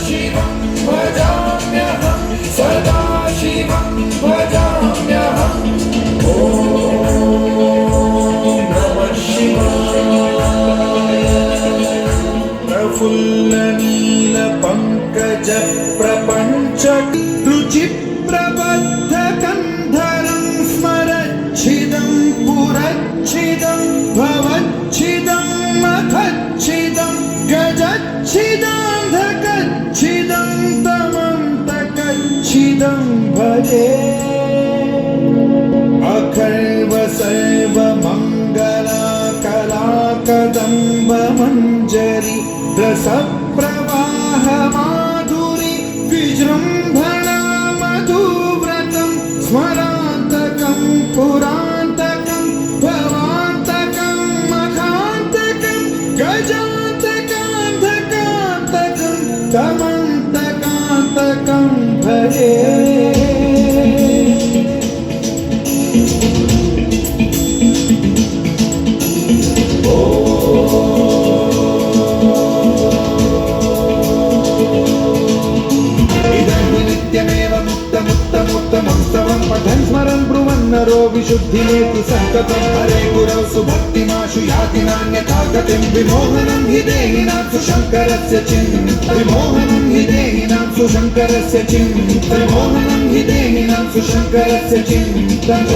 शिवं भजाम्यहं सदा शिवं भजाम्यहम् ॐ नमः शिवाय। प्रफुल्लनीलपङ्कज प्रपञ्च रुचिप्रबद्धकन्धरं स्मरच्छिदं पुरच्छिदं भवच्छिदं मखच्छिदं गजच्छिदान्धकच्छिदं तमन्तकच्छिदं भजे। अखर्व सर्वमङ्गला कलाकदम्बमञ्जरी रसप्रवाह माधुरी विजृम्भणा मधुव्रतं स्मरान्तकं पुरान्तकं भवान्तकं मखान्तकं गजान्तकान्धकान्तकं तमन्तकान्तकं भजे। मुक्तमुत्तमोत्तमं पठन् स्मरन् ब्रुवन्नरो विशुद्धिमेति सन्ततं हरे गुरौ सुभक्तिमाशु याति नान्यथा गतिं विमोहनं हि देहिनां सुशङ्करस्य चिन्त विमोहनं हि देहिनां सुशङ्करस्य चिन्त विमोहनं हि देहिनां सुशङ्करस्य चिन्तम्।